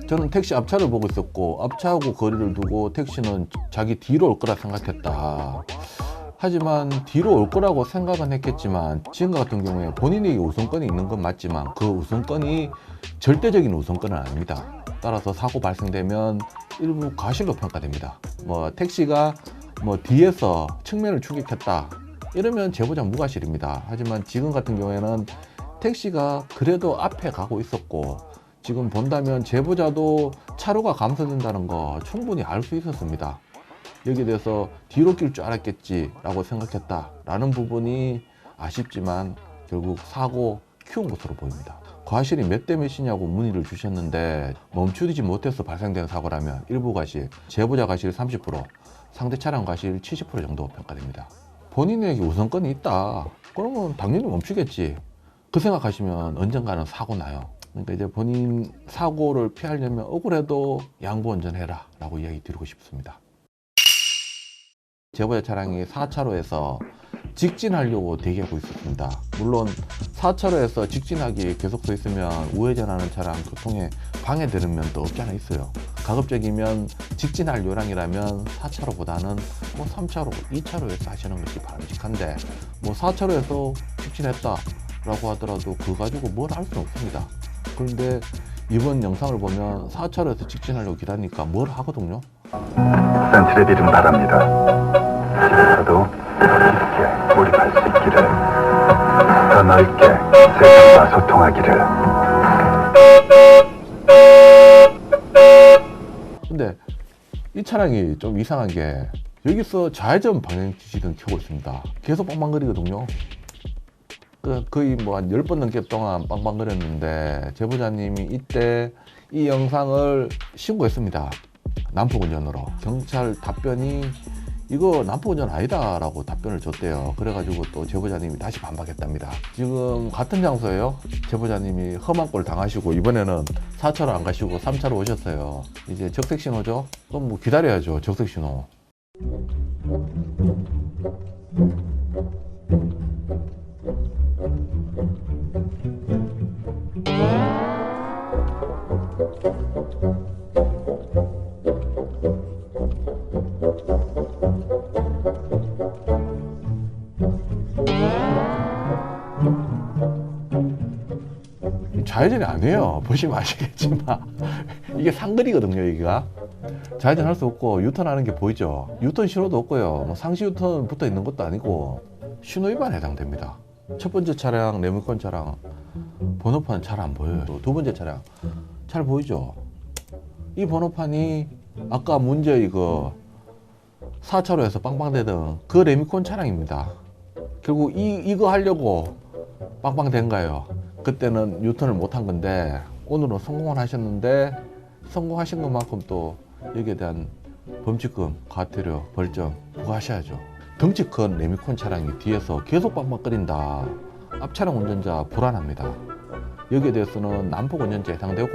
저는 택시 앞차를 보고 있었고 앞차하고 거리를 두고 택시는 자기 뒤로 올 거라 생각했다. 하지만 뒤로 올 거라고 생각은 했겠지만 지금과 같은 경우에 본인에게 우선권이 있는 건 맞지만 그 우선권이 절대적인 우선권은 아닙니다. 따라서 사고 발생되면 일부 과실로 평가됩니다. 뭐 택시가 뭐 뒤에서 측면을 추격했다 이러면 제보자 무과실입니다. 하지만 지금 같은 경우에는 택시가 그래도 앞에 가고 있었고 지금 본다면 제보자도 차로가 감소된다는 거 충분히 알 수 있었습니다. 여기에 대해서 뒤로 낄 줄 알았겠지 라고 생각했다 라는 부분이 아쉽지만 결국 사고 키운 것으로 보입니다. 과실이 몇 대 몇이냐고 문의를 주셨는데 멈추지 못해서 발생된 사고라면 일부 과실, 제보자 과실 30%, 상대 차량 과실 70% 정도 평가됩니다. 본인에게 우선권이 있다 그러면 당연히 멈추겠지 그 생각하시면 언젠가는 사고 나요. 그러니까 이제 본인 사고를 피하려면 억울해도 양보 운전해라 라고 이야기 드리고 싶습니다. 제보자 차량이 4차로에서 직진하려고 대기하고 있었습니다. 물론 4차로에서 직진하기 계속 서 있으면 우회전하는 차량 교통에 방해되는 면도 없지 않아 있어요. 가급적이면 직진할 요량이라면 4차로보다는 뭐 3차로, 2차로에서 하시는 것이 바람직한데 뭐 4차로에서 직진했다 라고 하더라도 그거 가지고 뭘 할 수는 없습니다. 그런데 이번 영상을 보면 4차로에서 직진하려고 기다리니까 뭘 하거든요. 산칠의 이름 바랍니다. 집에서도 깊게 몰입할 수 있기를, 더 넓게 세상과 소통하기를. 근데 이 차량이 좀 이상한 게 여기서 좌회전 방향 지시등 켜고 있습니다. 계속 빵빵거리거든요. 거의 뭐 한 10번 넘게 동안 빵빵거렸는데 제보자님이 이때 이 영상을 신고했습니다. 난폭운전으로. 경찰 답변이 이거 난폭운전 아니다 라고 답변을 줬대요. 그래가지고 또 제보자님이 다시 반박했답니다. 지금 같은 장소에요. 제보자님이 험한 꼴 당하시고 이번에는 4차로 안 가시고 3차로 오셨어요. 이제 적색신호죠. 그럼 뭐 기다려야죠. 적색신호. 좌회전이 아니에요. 보시면 아시겠지만 이게 상거리거든요. 여기가 좌회전 할 수 없고 유턴하는 게 보이죠. 유턴 신호도 없고요. 뭐 상시 유턴 붙어 있는 것도 아니고 신호 위반에 해당됩니다. 첫 번째 차량 레미콘 차량 번호판은 잘 안 보여요. 두 번째 차량 잘 보이죠. 이 번호판이 아까 문제 이거 4차로에서 빵빵대던 그 레미콘 차량입니다. 결국 이거 하려고 빵빵된 거예요. 그때는 유턴을 못한 건데 오늘은 성공을 하셨는데 성공하신 것만큼 또 여기에 대한 범칙금, 과태료, 벌점 부과하셔야죠. 덩치 큰 레미콘 차량이 뒤에서 계속 빵빵거린다. 앞 차량 운전자 불안합니다. 여기에 대해서는 난폭운전죄에 해당되고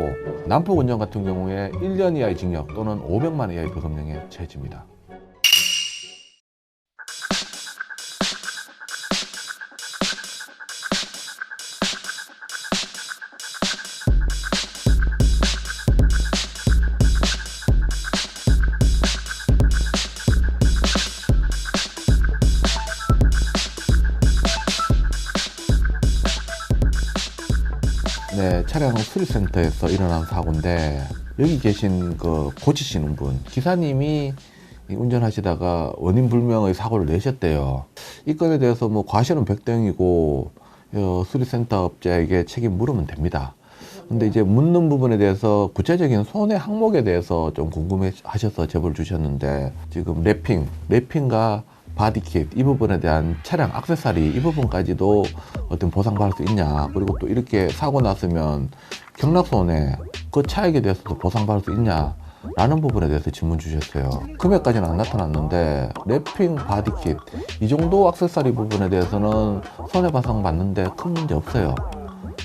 난폭운전 같은 경우에 1년 이하의 징역 또는 500만 원 이하의 벌금형에 처해집니다. 네, 차량 수리센터에서 일어난 사고인데 여기 계신 그 고치시는 분 기사님이 운전하시다가 원인 불명의 사고를 내셨대요. 이 건에 대해서 뭐 과실은 100등이고 수리센터 업자에게 책임 물으면 됩니다. 근데 이제 묻는 부분에 대해서 구체적인 손해 항목에 대해서 좀 궁금해 하셔서 제보를 주셨는데 지금 랩핑과 바디킷 이 부분에 대한 차량 액세서리 이 부분까지도 어떤 보상받을 수 있냐, 그리고 또 이렇게 사고 났으면 경락손해 그 차액에 대해서도 보상받을 수 있냐 라는 부분에 대해서 질문 주셨어요. 금액까지는 안 나타났는데 랩핑, 바디킷 이 정도 액세서리 부분에 대해서는 손해배상 받는데 큰 문제 없어요.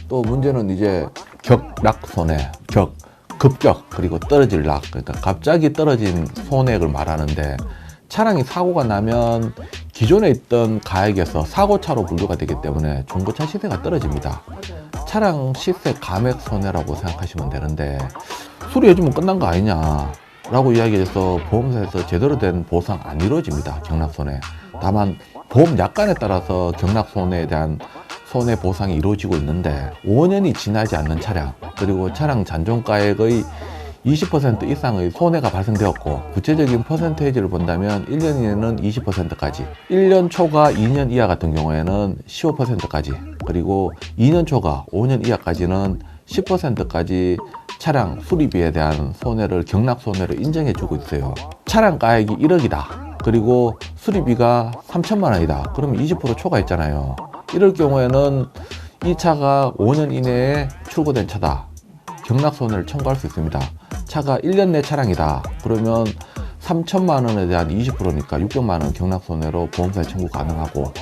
또 문제는 이제 격락손해, 급격 그리고 떨어질 락, 그러니까 갑자기 떨어진 손해액을 말하는데 차량이 사고가 나면 기존에 있던 가액에서 사고차로 분류가 되기 때문에 중고차 시세가 떨어집니다. 차량 시세 감액 손해라고 생각하시면 되는데 수리해주면 끝난 거 아니냐 라고 이야기해서 보험사에서 제대로 된 보상 안 이루어집니다. 경락손해. 다만 보험 약관에 따라서 경락손해에 대한 손해보상이 이루어지고 있는데 5년이 지나지 않는 차량, 그리고 차량 잔존가액의 20% 이상의 손해가 발생되었고, 구체적인 퍼센테이지를 본다면 1년 이내는 20%까지, 1년 초과 2년 이하 같은 경우에는 15%까지, 그리고 2년 초과 5년 이하까지는 10%까지 차량 수리비에 대한 손해를 경락손해로 인정해 주고 있어요. 차량 가액이 1억이다. 그리고 수리비가 3천만 원이다. 그러면 20% 초과했잖아요. 이럴 경우에는 이 차가 5년 이내에 출고된 차다. 경락손해를 청구할 수 있습니다. 차가 1년 내 차량이다. 그러면 3천만 원에 대한 20%니까 600만 원 경락손해로 보험사에 청구 가능하고,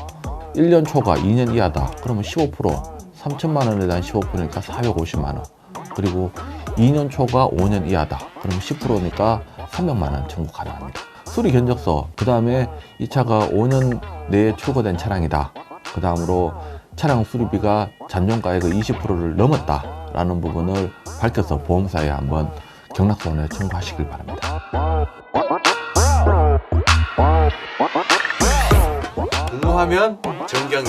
1년 초과 2년 이하다. 그러면 15%, 3천만 원에 대한 15%니까 450만 원. 그리고 2년 초과 5년 이하다. 그러면 10%니까 300만 원 청구 가능합니다. 수리 견적서, 그 다음에 이 차가 5년 내에 출고된 차량이다. 그 다음으로 차량 수리비가 잔존가액의 20%를 넘었다 라는 부분을 밝혀서 보험사에 한번 경락손해 청구하시길 바랍니다. 공모하면 정경유.